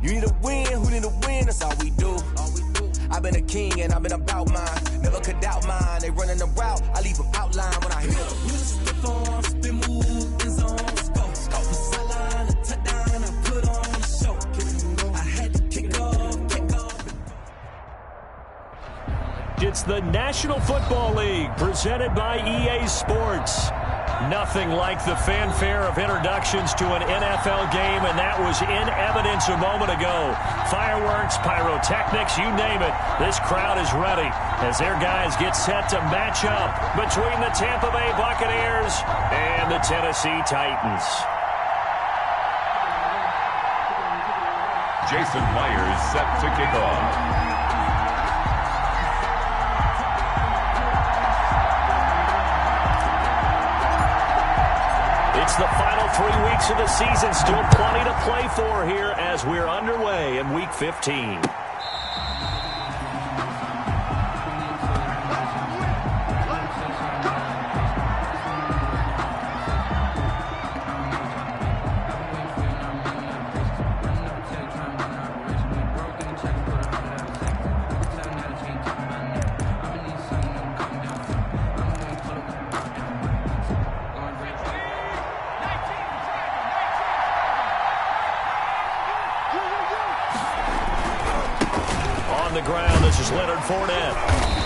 You need a win, who need a win, that's all we do. I've been a king and I've been about mine. Never could doubt mine, they running the route, I leave them outline when I hear the music. Step on, spin move, in zone, go. For sideline, a touchdown, I put on a show. I had to kick off. It's the National Football League presented by EA Sports. Nothing like the fanfare of introductions to an NFL game, and that was in evidence a moment ago. Fireworks, pyrotechnics, you name it. This crowd is ready as their guys get set to match up between the Tampa Bay Buccaneers and the Tennessee Titans. Jason Myers set to kick off. It's the final 3 weeks of the season. Still plenty to play for here as we're underway in Week 15.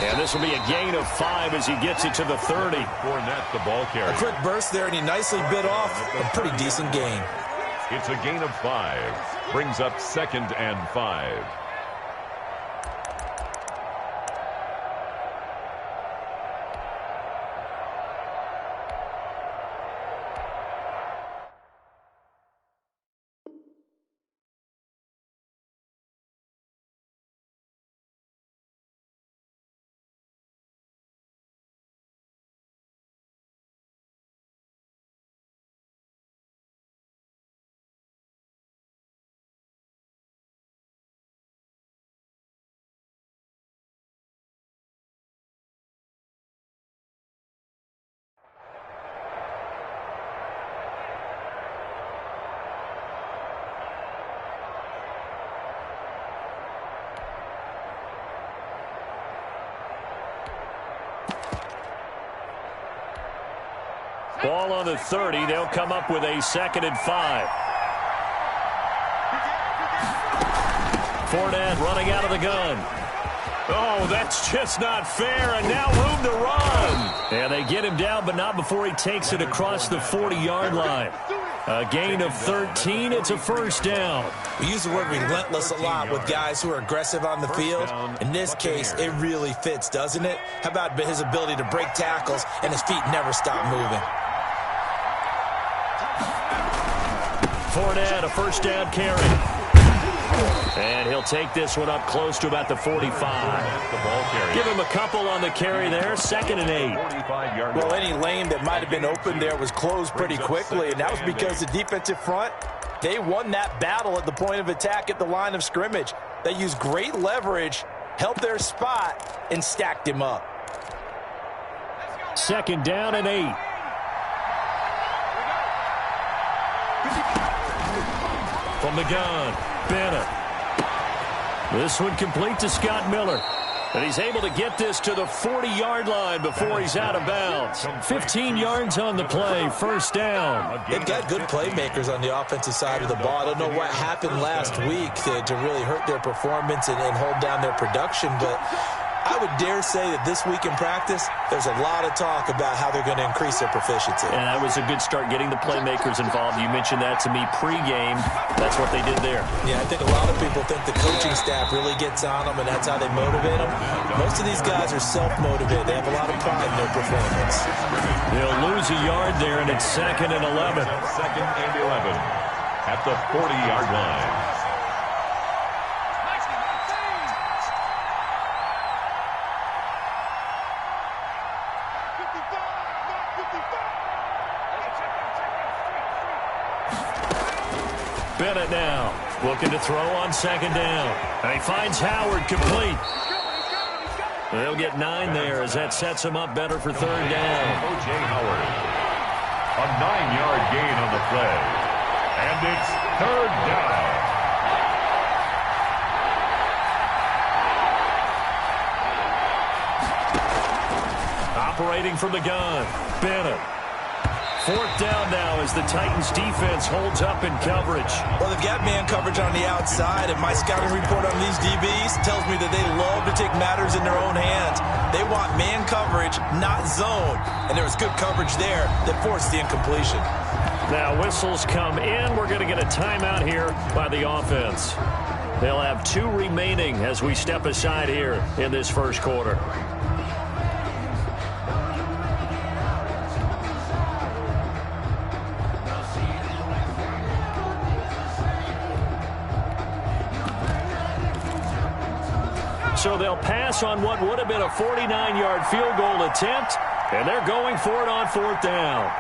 And this will be a gain of 5 as he gets it to the 30. Fournette, the ball carrier. A quick burst there, and he nicely bit off a pretty decent gain. It's a gain of 5. Brings up 2nd and 5. Ball on the 30. They'll come up with a 2nd and 5. Fournette running out of the gun. Oh, that's just not fair, and now room to run. And they get him down, but not before he takes it across the 40-yard line. A gain of 13. It's a first down. We use the word relentless a lot with guys who are aggressive on the field. In this case, it really fits, doesn't it? How about his ability to break tackles and his feet never stop moving? Fournette, a first down carry. And he'll take this one up close to about the 45. Give him a couple on the carry there. 2nd and 8. Well, any lane that might have been open there was closed pretty quickly, and that was because the defensive front, they won that battle at the point of attack at the line of scrimmage. They used great leverage, held their spot, and stacked him up. 2nd down and 8. From the gun, Bennett. This one complete to Scott Miller. And he's able to get this to the 40-yard line before he's out of bounds. 15 yards on the play, first down. They've got good playmakers on the offensive side of the ball. I don't know what happened last week to really hurt their performance and hold down their production, but I would dare say that this week in practice, there's a lot of talk about how they're going to increase their proficiency. And that was a good start, getting the playmakers involved. You mentioned that to me pregame. That's what they did there. Yeah, I think a lot of people think the coaching staff really gets on them, and that's how they motivate them. Most of these guys are self-motivated. They have a lot of pride in their performance. They'll lose a yard there, and it's 2nd and 11. 2nd and 11 at the 40-yard line. Bennett now looking to throw on 2nd down. And he finds Howard complete. They'll get 9 there as that sets him up better for 3rd down. O.J. Howard. A 9-yard gain on the play. And it's 3rd down. operating from the gun. Bennett. Fourth down now as the Titans defense holds up in coverage. Well, they've got man coverage on the outside, and my scouting report on these DBs tells me that they love to take matters in their own hands. They want man coverage, not zone. And there was good coverage there that forced the incompletion. Now whistles come in. We're going to get a timeout here by the offense. They'll have 2 remaining as we step aside here in this first quarter. So they'll pass on what would have been a 49-yard field goal attempt, and they're going for it on fourth down.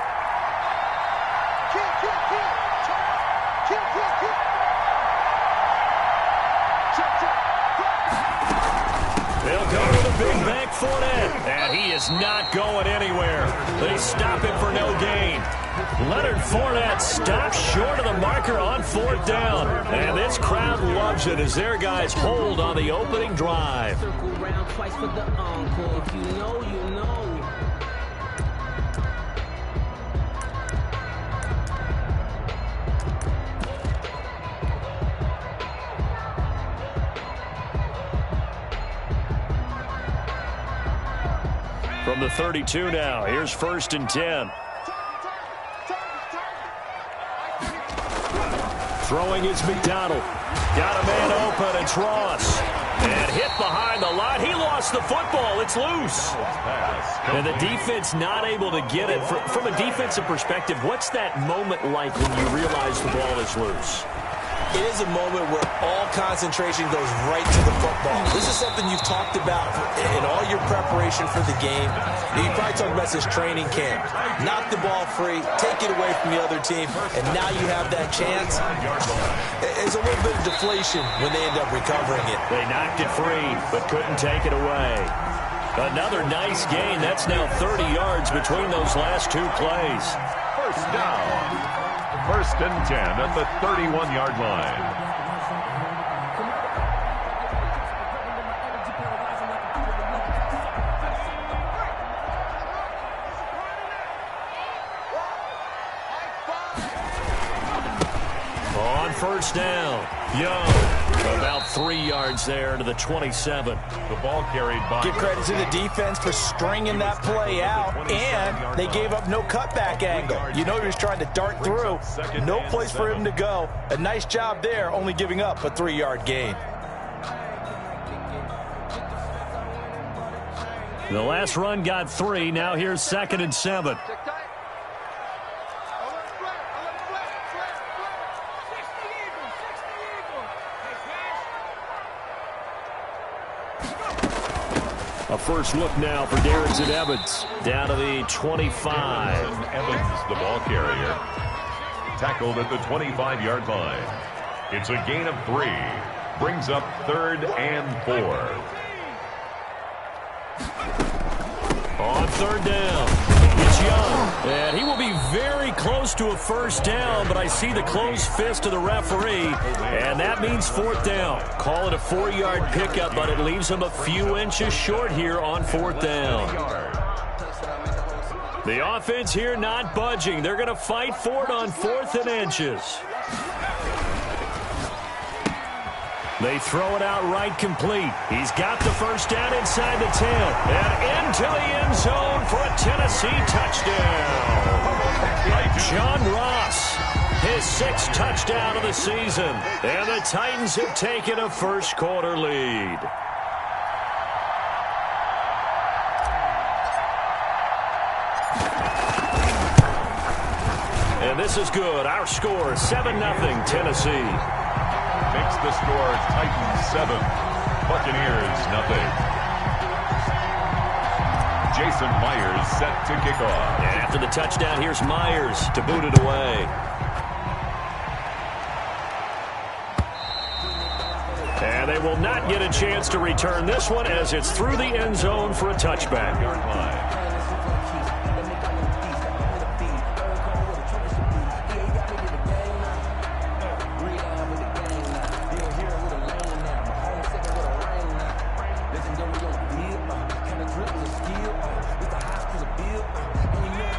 They'll go to the big back Fournette, and he is not going anywhere. They stop him for no gain. Leonard Fournette stops short of the marker on fourth down. And this crowd loves it as their guys hold on the opening drive. Circle round twice for the encore. If you know, you know. From the 32 now, here's 1st and 10. Throwing is McDonald. Got a man open. It's Ross. And hit behind the line. He lost the football. It's loose. And the defense not able to get it. From a defensive perspective, what's that moment like when you realize the ball is loose? It is a moment where all concentration goes right to the football. This is something you've talked about in all your preparation for the game. You probably talked about this training camp. Knock the ball free, take it away from the other team, and now you have that chance. There's a little bit of deflation when they end up recovering it. They knocked it free, but couldn't take it away. Another nice gain. That's now 30 yards between those last 2 plays. First down. 1st and 10 at the 31-yard line. On first down, Young. About 3 yards there to the 27. The ball carried by. Give credit to the defense for stringing that play out, and they gave up no cutback angle. You know he was trying to dart through. No place for him to go. A nice job there, only giving up a 3-yard gain. The last run got 3. Now here's 2nd and 7. A first look now for Darrington Evans. Down to the 25. Evans, the ball carrier. Tackled at the 25-yard line. It's a gain of 3. Brings up 3rd and 4. On 3rd down, it's Young. And he will be very close to a first down, but I see the closed fist of the referee, and that means 4th down. Call it a 4-yard pickup, but it leaves him a few inches short here on 4th down. The offense here not budging. They're going to fight for it on 4th and inches. They throw it out right complete. He's got the first down inside the 10. And into the end zone for a Tennessee touchdown. John Ross, his 6th touchdown of the season. And the Titans have taken a first quarter lead. And this is good. Our score, 7-0 Tennessee. Makes the score Titans 7, Buccaneers 0. Jason Myers set to kick off. And after the touchdown, here's Myers to boot it away. And they will not get a chance to return this one as it's through the end zone for a touchback.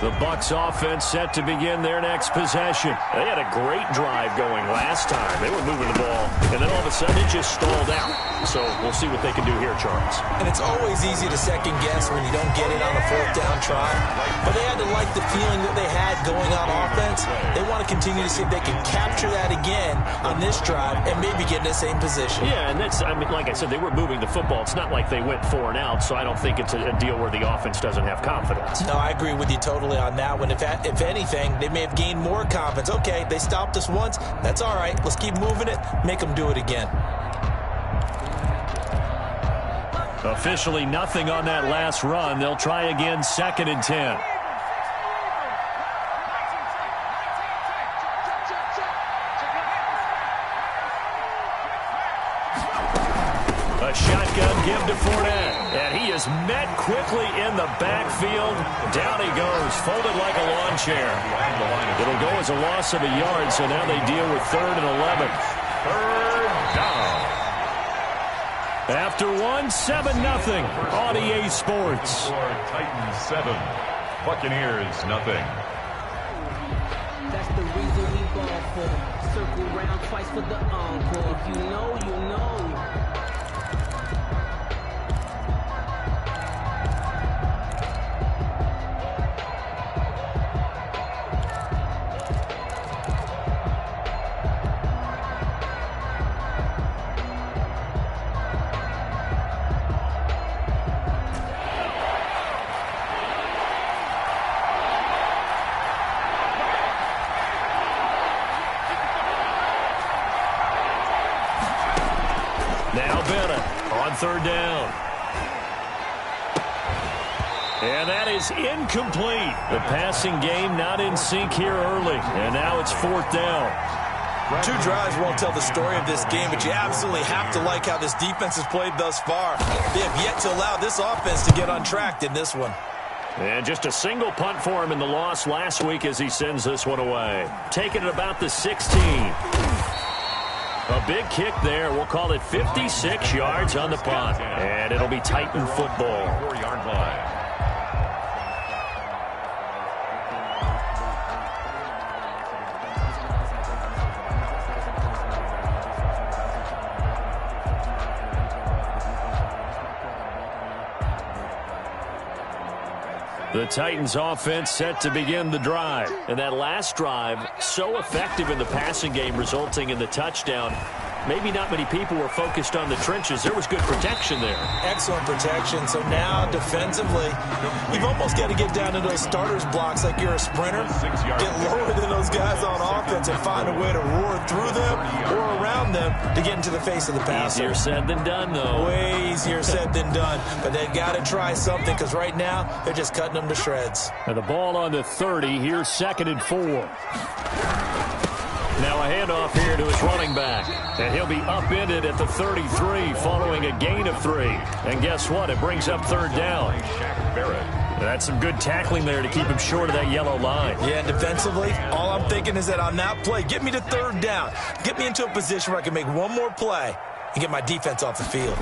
The Bucs offense set to begin their next possession. They had a great drive going last time. They were moving the ball, and then all of a sudden it just stalled out. So we'll see what they can do here, Charles. And it's always easy to second guess when you don't get it on a fourth down try. But they had to like the feeling that they had going on offense. They want to continue to see if they can capture that again on this drive and maybe get in the same position. Yeah, and that's, I mean, like I said, they were moving the football. It's not like they went 4 and out, so I don't think it's a deal where the offense doesn't have confidence. No, I agree with you totally on that one. If anything, they may have gained more confidence. Okay, they stopped us once. That's all right. Let's keep moving it. Make them do it again. Officially nothing on that last run. They'll try again, 2nd and 10. A shotgun give to Fournette, and he is met quickly in the backfield. Down he goes, folded like a lawn chair. It'll go as a loss of a yard, so now they deal with 3rd and 11. 3rd down. After 7-0 on EA Sports. Titans 7, Buccaneers nothing. That's the reason we ball for. Circle round twice for the encore. If you know, you know. Now Bennett on 3rd down. And that is incomplete. The passing game not in sync here early. And now it's 4th down. 2 drives won't tell the story of this game, but you absolutely have to like how this defense has played thus far. They have yet to allow this offense to get untracked in this one. And just a single punt for him in the loss last week as he sends this one away. Taking it about the 16. A big kick there. We'll call it 56 yards on the punt. And it'll be Titan football. 4-yard line. The Titans offense set to begin the drive. And that last drive, so effective in the passing game, resulting in the touchdown. Maybe not many people were focused on the trenches. There was good protection there. Excellent protection. So now, defensively, you've almost got to get down to those starters blocks like you're a sprinter. Get lower than those guys on offense and find a way to roar through them or around them to get into the face of the passer. Easier said than done, though. Way easier said than done. But they've got to try something because right now, they're just cutting them to shreds. And the ball on the 30. Here's 2nd and 4. Now a handoff here to his running back. And he'll be upended at the 33 following a gain of 3. And guess what? It brings up 3rd down. That's some good tackling there to keep him short of that yellow line. Yeah, and defensively, all I'm thinking is that on that play, get me to 3rd down. Get me into a position where I can make one more play and get my defense off the field.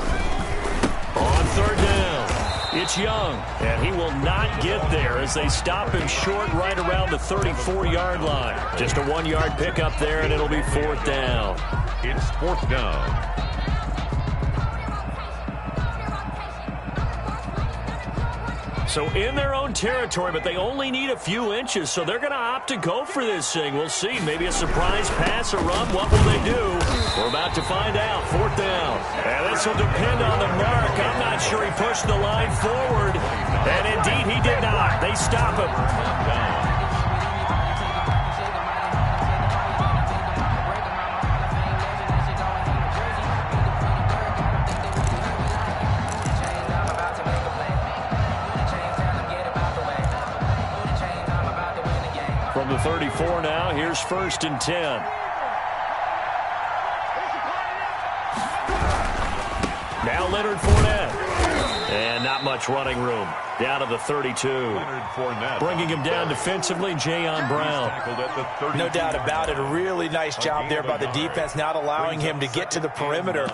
On 3rd down, it's Young, and he will not get there as they stop him short right around the 34-yard line. Just a 1-yard pickup there, and it'll be 4th down. It's 4th down. So in their own territory, but they only need a few inches, so they're going to opt to go for this thing. We'll see. Maybe a surprise pass or run. What will they do? We're about to find out. 4th down. And this will depend on the mark. I'm not sure he pushed the line forward. And indeed, he did not. They stop him. From the 34 now, here's 1st and 10. Now Leonard Fournette. And not much running room. Down to the 32. Bringing him down defensively, Jayon Brown. No doubt about it. A really nice job there by the defense, not allowing him to get to the perimeter.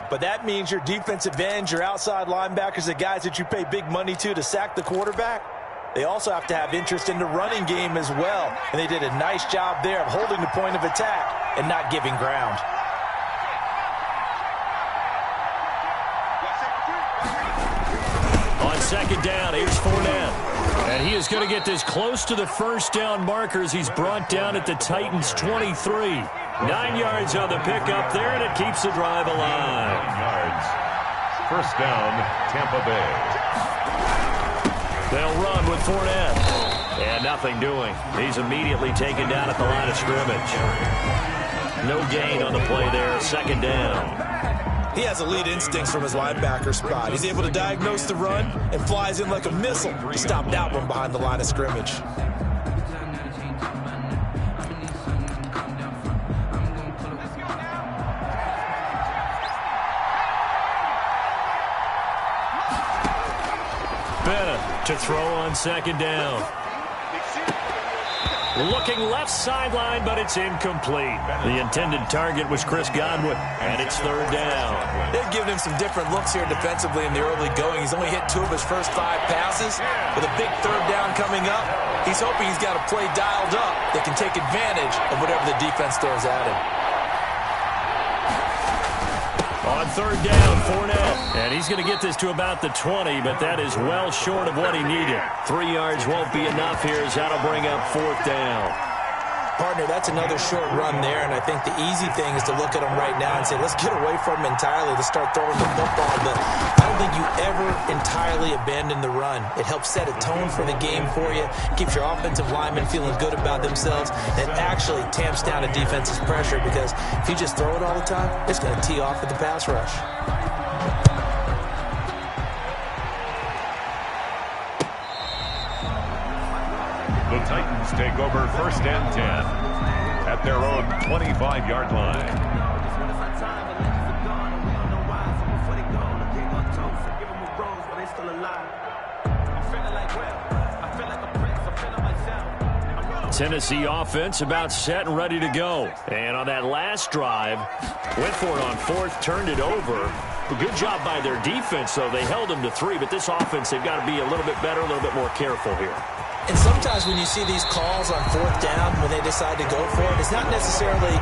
But that means your defensive ends, your outside linebackers, the guys that you pay big money to sack the quarterback, they also have to have interest in the running game as well. And they did a nice job there of holding the point of attack and not giving ground. On second down, here's Fournette. And he is going to get this close to the first down markers. He's brought down at the Titans' 23. 9 yards on the pickup there, and it keeps the drive alive. 9 yards. First down, Tampa Bay. They'll run with Fournette. And nothing doing. He's immediately taken down at the line of scrimmage. No gain on the play there. Second down. He has elite instincts from his linebacker spot. He's able to diagnose the run and flies in like a missile to stop that one behind the line of scrimmage. Bennett to throw on second down. Looking left sideline, but it's incomplete. The intended target was Chris Godwin, and it's third down. They've given him some different looks here defensively in the early going. He's only hit 2 of his first 5 passes. With a big third down coming up, he's hoping he's got a play dialed up that can take advantage of whatever the defense throws at him. On third down, Fournette. And he's going to get this to about the 20, but that is well short of what he needed. 3 yards won't be enough here as that'll bring up fourth down. Partner, that's another short run there, and I think the easy thing is to look at him right now and say, let's get away from him entirely. Let's start throwing the football, but I don't think you ever entirely abandon the run. It helps set a tone for the game for you, keeps your offensive linemen feeling good about themselves, and actually tamps down a defense's pressure because if you just throw it all the time, it's going to tee off with the pass rush. The Titans take over first and 10 at their own 25-yard line. Tennessee offense about set and ready to go. And on that last drive, went for it on fourth, turned it over. A good job by their defense, though. They held them to 3, but this offense, they've got to be a little bit better, a little bit more careful here. And sometimes when you see these calls on fourth down, when they decide to go for it, it's not necessarily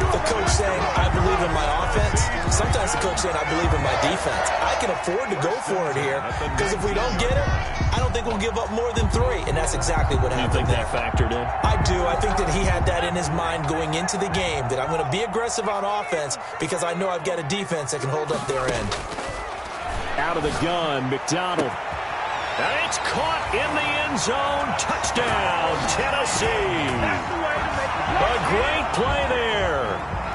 the coach saying, I believe in my offense. Sometimes the coach saying, I believe in my defense. I can afford to go for it here because if we don't get it, I don't think we'll give up more than 3. And that's exactly what happened. You think that factored in? I do. I think that he had that in his mind going into the game, that I'm going to be aggressive on offense because I know I've got a defense that can hold up their end. Out of the gun, McDonald. And it's caught in the end zone. Touchdown, Tennessee. A great play there.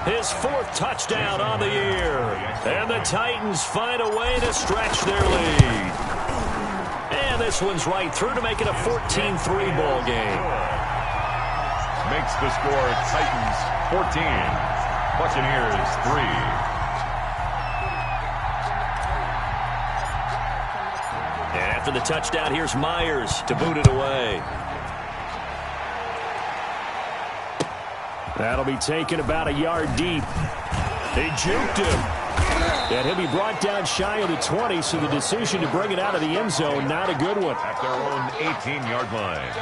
His 4th touchdown on the year. And the Titans find a way to stretch their lead. And this one's right through to make it a 14-3 ball game. Makes the score Titans 14, Buccaneers 3. After the touchdown, here's Myers to boot it away. That'll be taken about a yard deep. They juked him. And he'll be brought down shy of the 20, so the decision to bring it out of the end zone, not a good one. At their own 18-yard line.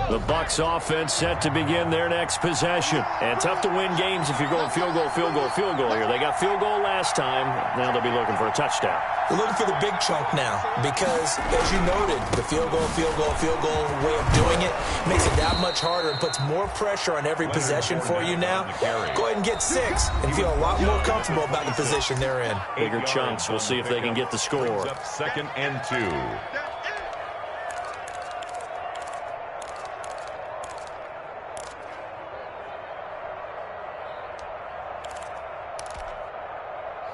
The Bucs offense set to begin their next possession. And tough to win games if you're going field goal, field goal, field goal here. They got field goal last time. Now they'll be looking for a touchdown. They're looking for the big chunk now because, as you noted, the field goal way of doing it makes it that much harder and puts more pressure on every possession for you now. Go ahead and get 6 and feel a lot more comfortable about the position they're in. Bigger chunks. We'll see if they can get the score. Second and 2.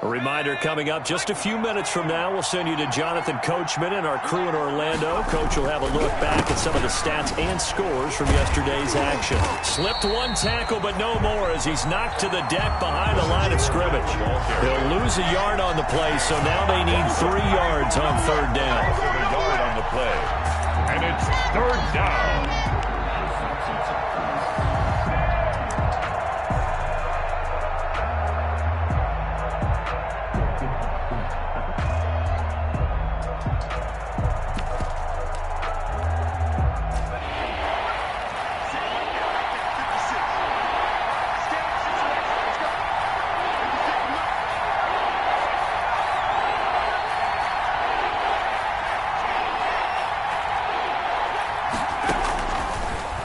A reminder coming up just a few minutes from now. We'll send you to Jonathan Coachman and our crew in Orlando. Coach will have a look back at some of the stats and scores from yesterday's action. Slipped one tackle, but no more as he's knocked to the deck behind the line of scrimmage. They'll lose a yard on the play, so now they need 3 yards on third down. A yard on the play. And it's third down.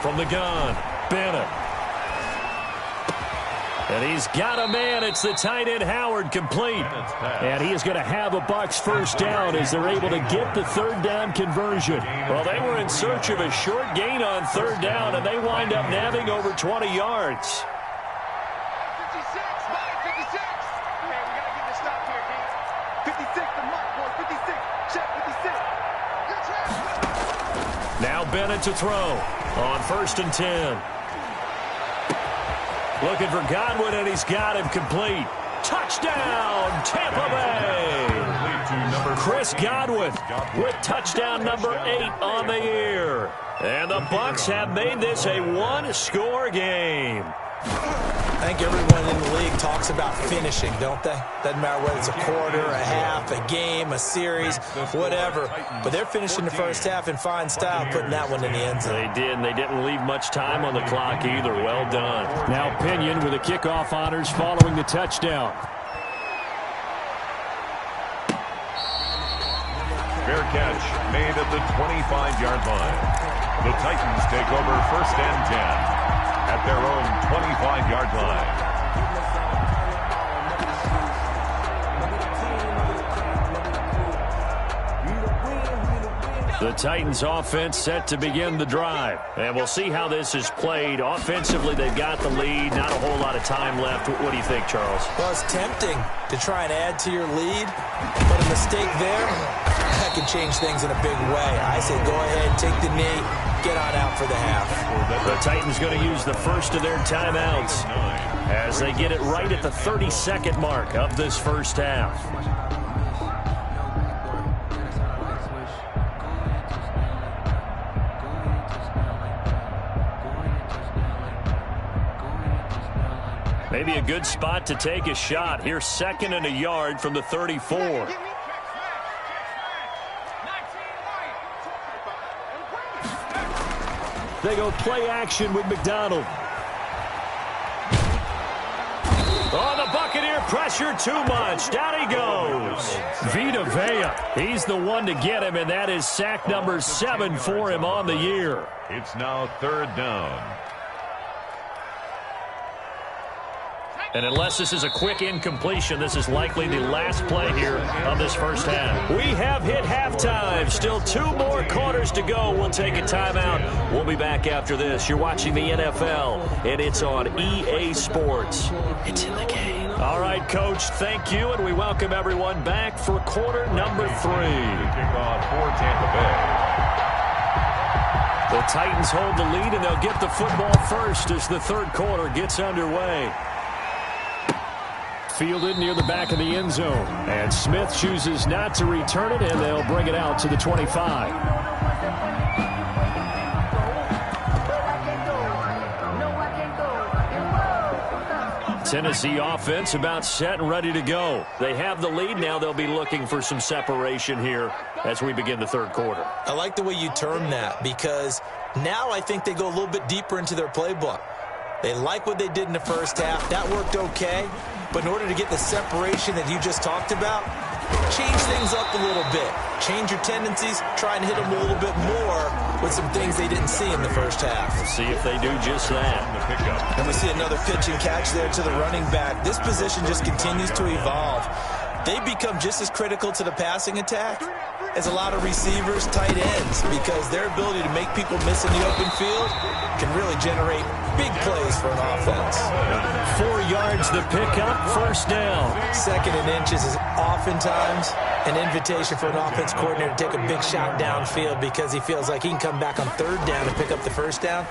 From the gun, Bennett. And he's got a man. It's the tight end, Howard, complete. And he is going to have a Bucs first down as they're able to get the third down conversion. Well, they were in search of a short gain on third down, and they wind up nabbing over 20 yards. 56, 56. Man, we got to get this stop here, King. 56, the mark, boy. 56. Check 56. Now Bennett to throw on 1st and 10. Looking for Godwin, and he's got him complete. Touchdown, Tampa Bay! Chris Godwin with touchdown number 8 on the year. And the Bucs have made this a one-score game. I think everyone in the league talks about finishing, don't they? Doesn't matter whether it's a quarter, a half, a game, a series, whatever. But they're finishing the first half in fine style, putting that one in the end zone. They did, and they didn't leave much time on the clock either. Well done. Now Pinion with the kickoff honors following the touchdown. Fair catch made at the 25-yard line. The Titans take over 1st and 10. At their own 25-yard line. The Titans offense set to begin the drive. And we'll see how this is played. Offensively, they've got the lead. Not a whole lot of time left. What do you think, Charles? Well, it's tempting to try and add to your lead, but a mistake there, that could change things in a big way. I say go ahead, take the knee, get on out for the half. The Titans going to use the first of their timeouts as they get it right at the 32nd mark of this first half. Maybe a good spot to take a shot. Here's 2nd and a yard from the 34. They go play action with McDonald. Oh, the Buccaneer pressure too much. Down he goes. Vita Vea. He's the one to get him, and that is sack number 7 for him on the year. It's now 3rd down. And unless this is a quick incompletion, this is likely the last play here of this first half. We have hit halftime. Still 2 more quarters to go. We'll take a timeout. We'll be back after this. You're watching the NFL, and it's on EA Sports. It's in the game. All right, Coach, thank you, and we welcome everyone back for quarter number 3. Kickoff for Tampa Bay. The Titans hold the lead, and they'll get the football first as the third quarter gets underway. Fielded near the back of the end zone. And Smith chooses not to return it, and they'll bring it out to the 25. Tennessee offense about set and ready to go. They have the lead. Now they'll be looking for some separation here as we begin the third quarter. I like the way you term that, because now I think they go a little bit deeper into their playbook. They like what they did in the first half. That worked okay. But in order to get the separation that you just talked about, change things up a little bit. Change your tendencies. Try and hit them a little bit more with some things they didn't see in the first half. We'll see if they do just that. And we see another pitch and catch there to the running back. This position just continues to evolve. They become just as critical to the passing attack as a lot of receivers, tight ends, because their ability to make people miss in the open field can really generate big plays for an offense. 4 yards the pickup, first down. 2nd and inches is oftentimes an invitation for an offense coordinator to take a big shot downfield because he feels like he can come back on 3rd down and pick up the first down.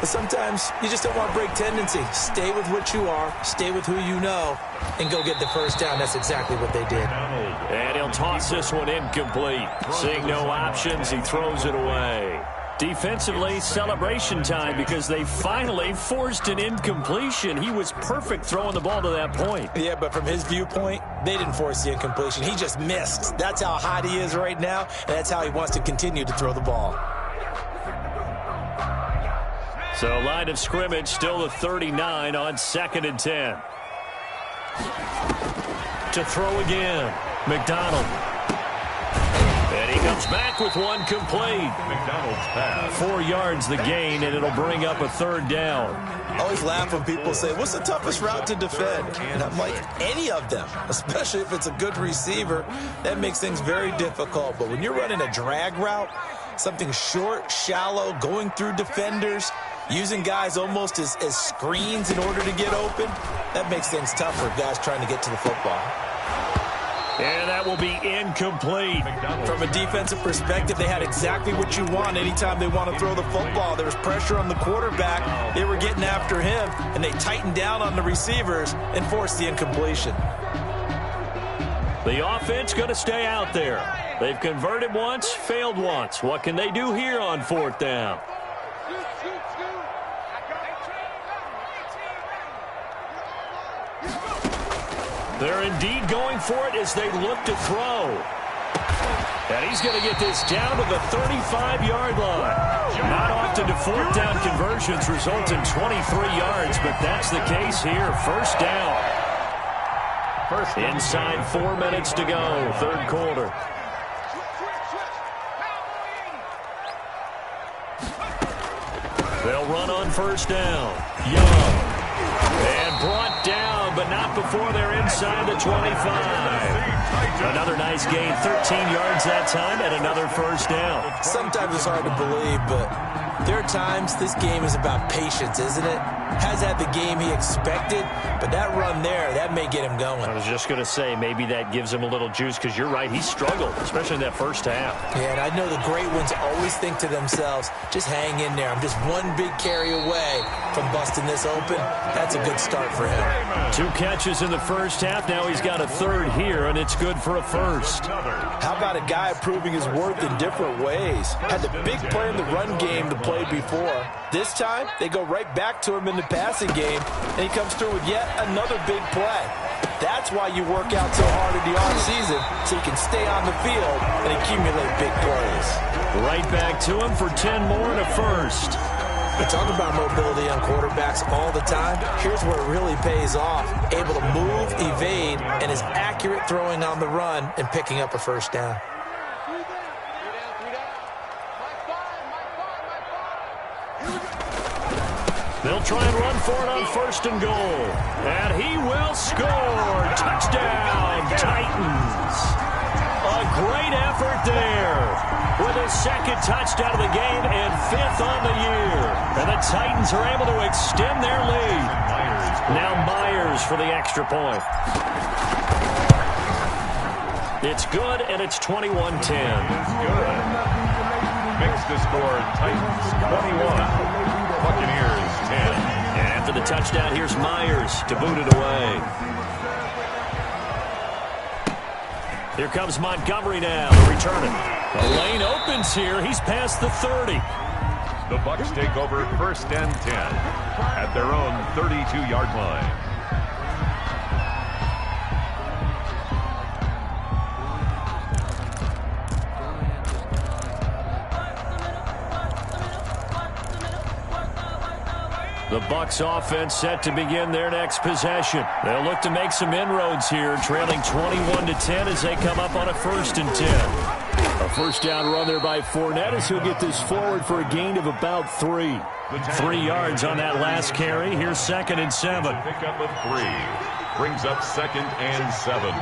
But sometimes you just don't want to break tendency. Stay with what you are, stay with who you know, and go get the first down. That's exactly what they did. And he'll toss this one incomplete. Seeing no options, he throws it away. Defensively, celebration time because they finally forced an incompletion. He was perfect throwing the ball to that point. Yeah, but from his viewpoint, they didn't force the incompletion. He just missed. That's how hot he is right now, and that's how he wants to continue to throw the ball. So line of scrimmage still the 39 on 2nd and 10. To throw again, McDonald. And he comes back with one complete. McDonald's pass. 4 yards the gain, and it'll bring up a third down. I always laugh when people say, what's the toughest route to defend? And I'm like, any of them, especially if it's a good receiver. That makes things very difficult. But when you're running a drag route, something short, shallow, going through defenders, using guys almost as screens in order to get open, that makes things tough for guys trying to get to the football. And that will be incomplete. From a defensive perspective, they had exactly what you want anytime they want to throw the football. There was pressure on the quarterback. They were getting after him, and they tightened down on the receivers and forced the incompletion. The offense going to stay out there. They've converted once, failed once. What can they do here on 4th down? They're indeed going for it as they look to throw. And he's going to get this down to the 35-yard line. Not often do 4th down conversions result in 23 yards, but that's the case here. First down. Inside 4 minutes to go, third quarter. They'll run on first down. Young. And brought down, but not before they're inside the 25. Another nice gain, 13 yards that time, and another first down. Sometimes it's hard to believe, but there are times this game is about patience, isn't it? Has had the game he expected, but that run there, that may get him going. I was just going to say, maybe that gives him a little juice, because you're right, he struggled, especially in that first half. Yeah, and I know the great ones always think to themselves, just hang in there. I'm just one big carry away from busting this open. That's a good start for him. 2 catches in the first half. Now he's got a third here, and it's good for a first. How about a guy proving his worth in different ways? Had the big play in the run game the play before. This time, they go right back to him in the passing game, and he comes through with yet another big play. That's why you work out so hard in the offseason, so you can stay on the field and accumulate big plays. Right back to him for 10 more and a first. We talk about mobility on quarterbacks all the time. Here's where it really pays off. Able to move, evade, and is accurate throwing on the run and picking up a first down. They'll try and run for it on first and goal. And he will score. Touchdown, Titans. A great effort there. With his second touchdown of the game and 5th on the year. And the Titans are able to extend their lead. Now Myers for the extra point. It's good, and it's 21-10. It's good. Makes the score Titans 21. Buccaneers 10. And after the touchdown, here's Myers to boot it away. Here comes Montgomery now to return it. The lane opens here. He's past the 30. The Bucs take over 1st and 10 at their own 32-yard line. The Bucs offense set to begin their next possession. They'll look to make some inroads here, trailing 21-10 as they come up on a 1st and 10. A first down run there by Fournette as he'll get this forward for a gain of about 3. 3 yards on that last carry. Here's 2nd and 7. Pick up of 3. Brings up 2nd and 7.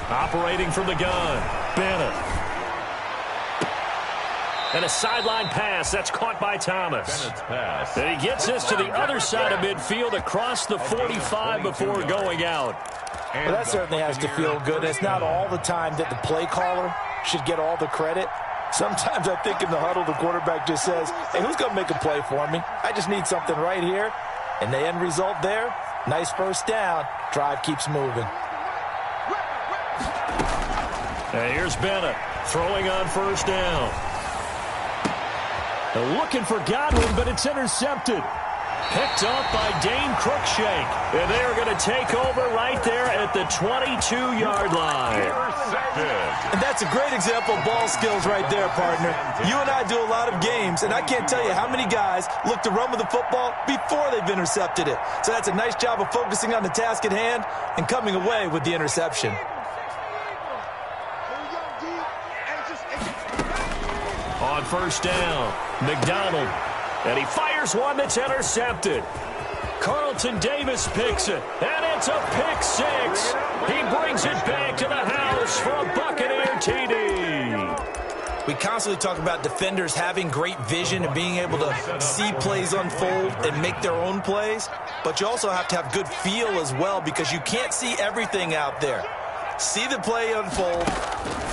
Operating from the gun, Bennett. And a sideline pass. That's caught by Thomas. Bennett's pass. And he gets this to the other side of midfield across the 45 before going out. Well, that certainly has to feel good. It's not all the time that the play caller should get all the credit. Sometimes I think in the huddle, the quarterback just says, hey, who's going to make a play for me? I just need something right here. And the end result there, nice first down. Drive keeps moving. And here's Bennett throwing on first down. They're looking for Godwin, but it's intercepted. Picked up by Dane Cruikshank. And they are going to take over right there at the 22-yard line. And that's a great example of ball skills right there, partner. You and I do a lot of games, and I can't tell you how many guys look to run with the football before they've intercepted it. So that's a nice job of focusing on the task at hand and coming away with the interception. first down. McDonald. And he fires one that's intercepted. Carlton Davis picks it, and it's a pick six. He brings it back to the house for a Buccaneer TD. We constantly talk about defenders having great vision and being able to see plays unfold and make their own plays, but you also have to have good feel as well because you can't see everything out there. See the play unfold,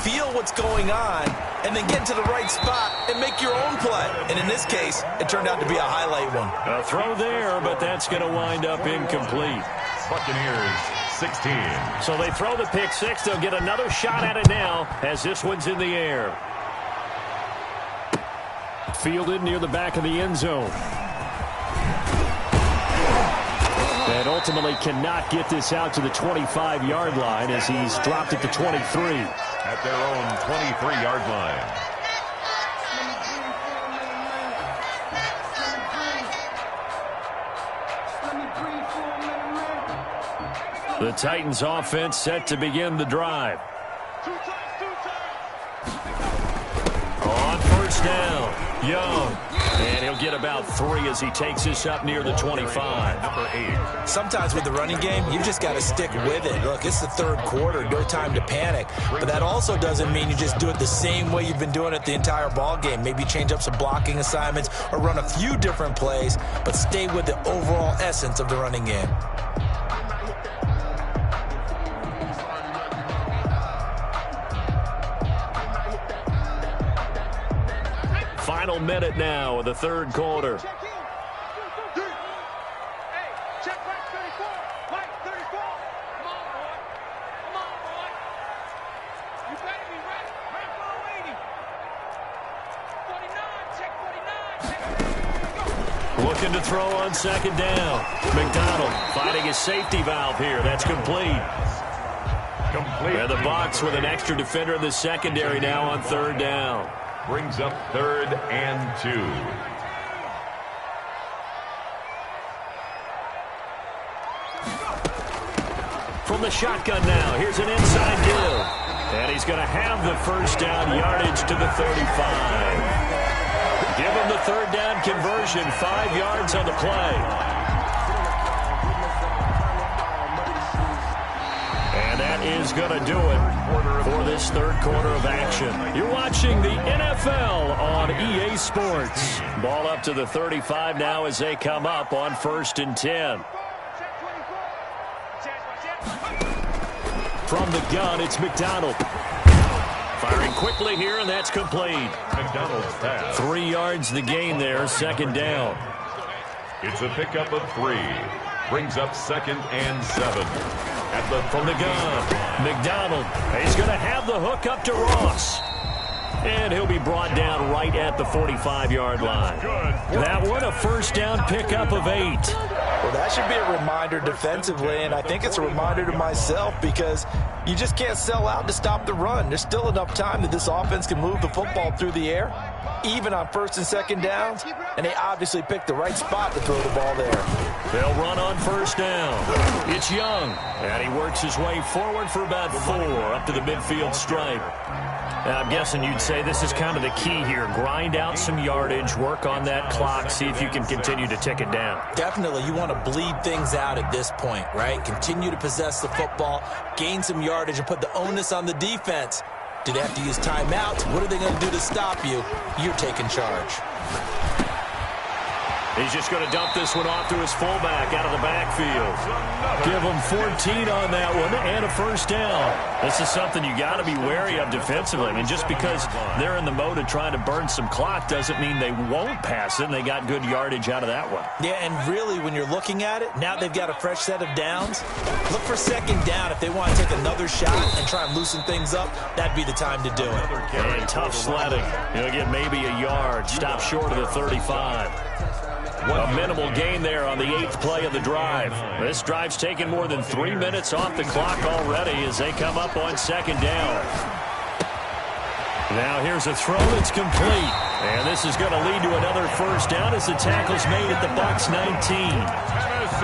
feel what's going on, and then get to the right spot and make your own play. And in this case, it turned out to be a highlight one. A throw there, but that's going to wind up incomplete. Buccaneers 16. So they throw the pick six. They'll get another shot at it now as this one's in the air. Fielded near the back of the end zone. And ultimately cannot get this out to the 25-yard line as he's dropped it to 23. At their own 23-yard line. The Titans offense set to begin the drive. On first down, Young. And he'll get about 3 as he takes this up near the 25. Number 8. Sometimes with the running game, you've just got to stick with it. Look, it's the third quarter, no time to panic. But that also doesn't mean you just do it the same way you've been doing it the entire ball game. Maybe change up some blocking assignments or run a few different plays, but stay with the overall essence of the running game. Final minute now of the third quarter. Check in. 3. Hey, check right 34. Right 34. Come on, boy. Come on, boy. You better be ready. Right for 49. Check 49. Check. Go. Looking to throw on second down. McDonald finding his safety valve here. That's complete. And the Bucs with an extra defender in the secondary now on third down. Brings up 3rd and 2. From the shotgun now, here's an inside give. And he's going to have the first down yardage to the 35. Give him the third down conversion, 5 yards on the play. And that is going to do it for this third quarter of action. You're watching the NFL on EA Sports. Ball up to the 35 now as they come up on 1st and 10. From the gun, it's McDonald. Firing quickly here, and that's complete. McDonald's pass. 3 yards the gain there, second down. It's a pickup of 3. Brings up 2nd and 7. From the gun, McDonald. He's going to have the hook up to Ross. And he'll be brought down right at the 45-yard line. That one, a first down pickup of 8. Well, that should be a reminder defensively, and I think it's a reminder to myself because you just can't sell out to stop the run. There's still enough time that this offense can move the football through the air, even on 1st and 2nd downs, and they obviously picked the right spot to throw the ball there. They'll run on first down. It's Young, and he works his way forward for about 4 up to the midfield stripe. And I'm guessing you'd say this is kind of the key here. Grind out some yardage, work on that clock, see if you can continue to tick it down. Definitely, you want to bleed things out at this point, right? Continue to possess the football, gain some yardage, and put the onus on the defense. Do they have to use timeouts? What are they going to do to stop you? You're taking charge. He's just going to dump this one off to his fullback out of the backfield. Give him 14 on that one and a first down. This is something you got to be wary of defensively. I mean, just because they're in the mode of trying to burn some clock doesn't mean they won't pass it, and they got good yardage out of that one. Yeah, and really, when you're looking at it, now they've got a fresh set of downs. Look for second down if they want to take another shot and try and loosen things up. That'd be the time to do it. And tough sledding. He'll get maybe a yard. Stop short of the 35. A minimal gain there on the 8th play of the drive. This drive's taken more than 3 minutes off the clock already as they come up on second down. Now here's a throw that's complete. And this is going to lead to another first down as the tackle's made at the Bucs 19.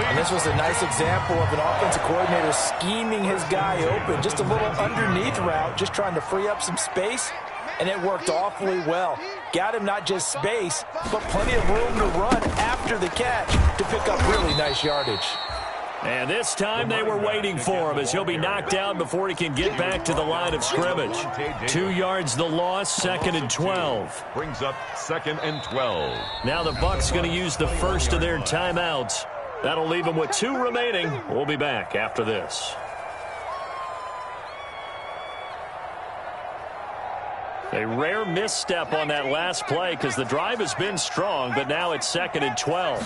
And this was a nice example of an offensive coordinator scheming his guy open. Just a little underneath route, just trying to free up some space. and it worked awfully well. Got him not just space, but plenty of room to run after the catch to pick up really nice yardage. And this time they were waiting for him as he'll be knocked down before he can get back to the line of scrimmage. 2 yards the loss, 2nd and 12. Brings up 2nd and 12. Now the Bucs going to use the first of their timeouts. That'll leave them with 2 remaining. We'll be back after this. A rare misstep on that last play because the drive has been strong, but now it's 2nd and 12.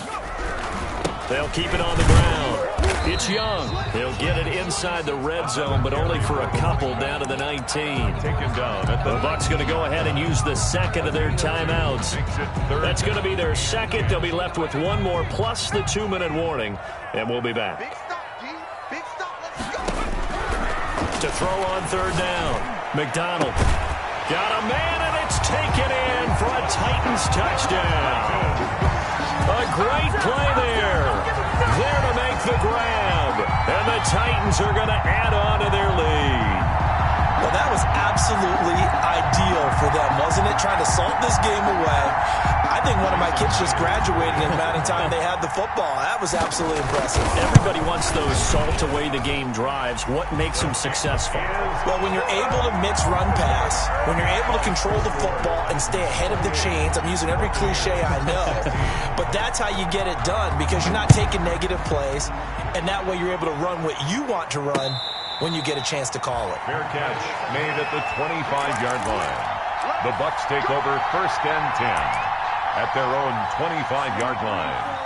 They'll keep it on the ground. It's Young. He'll get it inside the red zone, but only for a couple down to the 19. Taken down at The Bucs going to go ahead and use the second of their timeouts. That's going to be their second. They'll be left with 1 more plus the 2-minute warning, and we'll be back. To throw on 3rd down, McDonald. Got a man, and it's taken in for a Titans touchdown. A great play there. There to make the grab. And the Titans are going to add on to their lead. Well, that was absolutely ideal for them, wasn't it? Trying to salt this game away. I think one of my kids just graduated in the amount of time they had the football. That was absolutely impressive. Everybody wants those salt away the game drives. What makes them successful? Well, when you're able to mix run pass, when you're able to control the football and stay ahead of the chains, I'm using every cliche I know, but that's how you get it done because you're not taking negative plays, and that way you're able to run what you want to run when you get a chance to call it. fair catch made at the 25-yard line. The Bucs take over 1st and 10 at their own 25-yard line.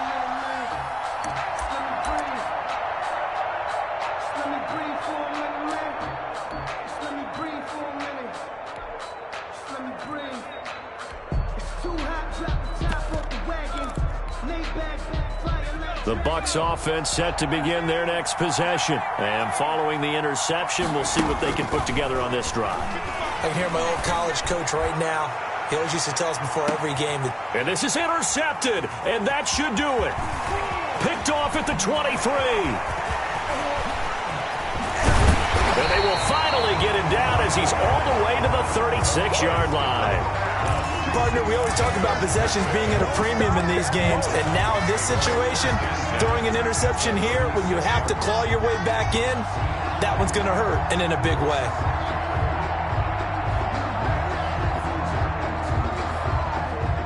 The Bucs offense set to begin their next possession. And following the interception, we'll see what they can put together on this drive. I can hear my old college coach right now. He always used to tell us before every game that... And this is intercepted, and that should do it. Picked off at the 23. And they will finally get him down as he's all the way to the 36-yard line. Partner, we always talk about possessions being at a premium in these games, and now in this situation, throwing an interception here when you have to claw your way back in, that one's going to hurt, and in a big way.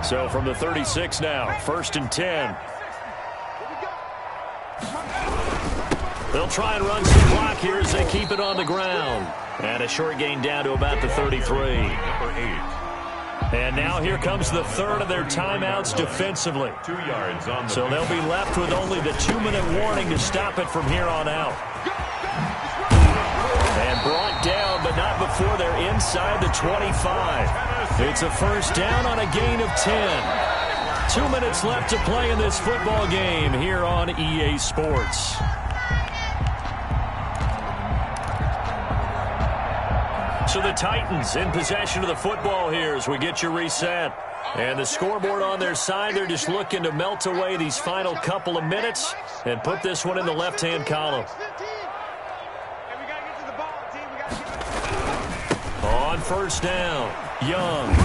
So from the 36 now, 1st and 10. They'll try and run some clock here as they keep it on the ground. And a short gain down to about the 33. Number 8. And now here comes the 3rd of their timeouts defensively. 2 yards on the So they'll be left with only the 2-minute warning to stop it from here on out. And brought down, but not before they're inside the 25. It's a 1st down on a gain of 10. 2 minutes left to play in this football game here on EA Sports. So the Titans in possession of the football here as we get you reset. And the scoreboard on their side, they're just looking to melt away these final couple of minutes and put this one in the left-hand column. On 1st down, Young.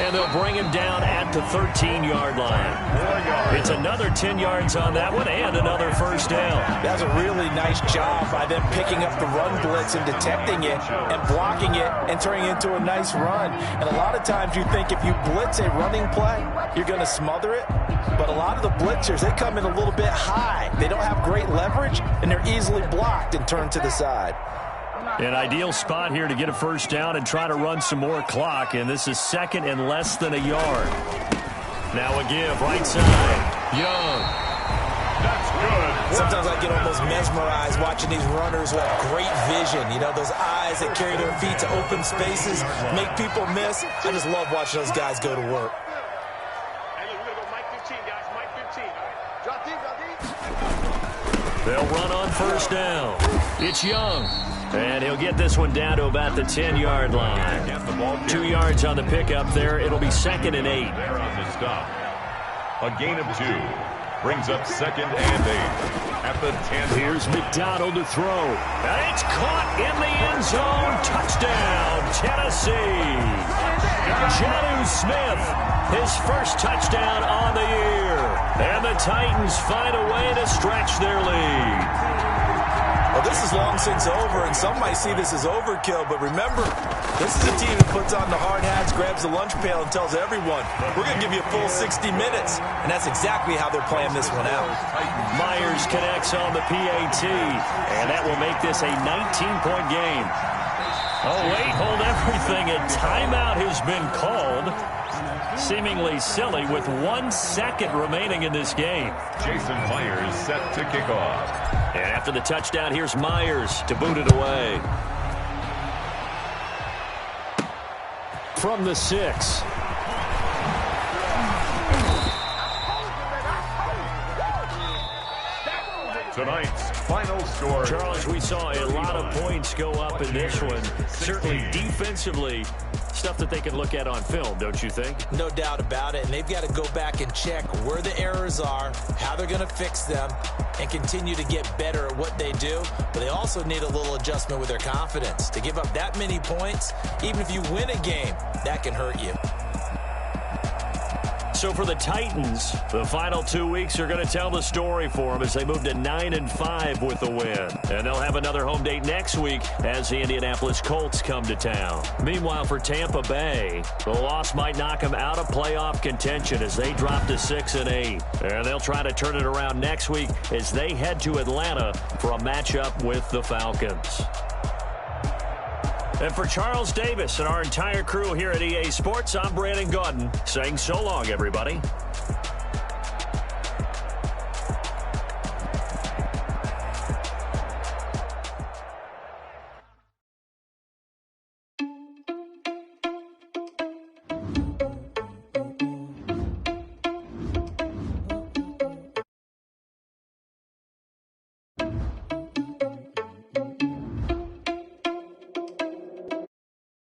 And they'll bring him down at the 13-yard line. It's another 10 yards on that one and another 1st down. That's a really nice job by them picking up the run blitz and detecting it and blocking it and turning it into a nice run. And a lot of times you think if you blitz a running play, you're going to smother it. But a lot of the blitzers, they come in a little bit high. They don't have great leverage, and they're easily blocked and turned to the side. An ideal spot here to get a 1st down and try to run some more clock, and this is 2nd and less than a yard. Now a give, right side, Young. That's good. Sometimes I get almost mesmerized watching these runners who have great vision. You know, those eyes that carry their feet to open spaces, make people miss. I just love watching those guys go to work. Hey, look, we're going to go Mike 15, guys. Mike 15, all right? Drop deep, drop deep. They'll run on 1st down. It's Young. And he'll get this one down to about the 10-yard line. 2 yards on the pickup there. It'll be 2nd and 8. There on the stop. A gain of 2 brings up 2nd and 8 at the 10. Here's McDonald to throw. And it's caught in the end zone. Touchdown, Tennessee. Jonnu Smith, his first touchdown on the year. And the Titans find a way to stretch their lead. Well, this is long since over, and some might see this as overkill, but remember, this is a team that puts on the hard hats, grabs the lunch pail, and tells everyone, we're going to give you a full 60 minutes, and that's exactly how they're playing this one out. Myers connects on the PAT, and that will make this a 19-point game. Oh, wait, hold everything. A timeout has been called. Seemingly silly with 1 second remaining in this game. Jason Myers set to kick off. And after the touchdown, here's Myers to boot it away. From the 6. Tonight's final score. Charles, we saw a lot of points go up in this one. Certainly defensively, stuff that they can look at on film, don't you think? No doubt about it, and they've got to go back and check where the errors are, how they're going to fix them, and continue to get better at what they do. But they also need a little adjustment with their confidence. To give up that many points, even if you win a game, that can hurt you. So for the Titans, the final 2 weeks are going to tell the story for them as they move to 9-5 with the win. And they'll have another home date next week as the Indianapolis Colts come to town. Meanwhile, for Tampa Bay, the loss might knock them out of playoff contention as they drop to 6-8. And they'll try to turn it around next week as they head to Atlanta for a matchup with the Falcons. And for Charles Davis and our entire crew here at EA Sports, I'm Brandon Gaudin saying so long, everybody.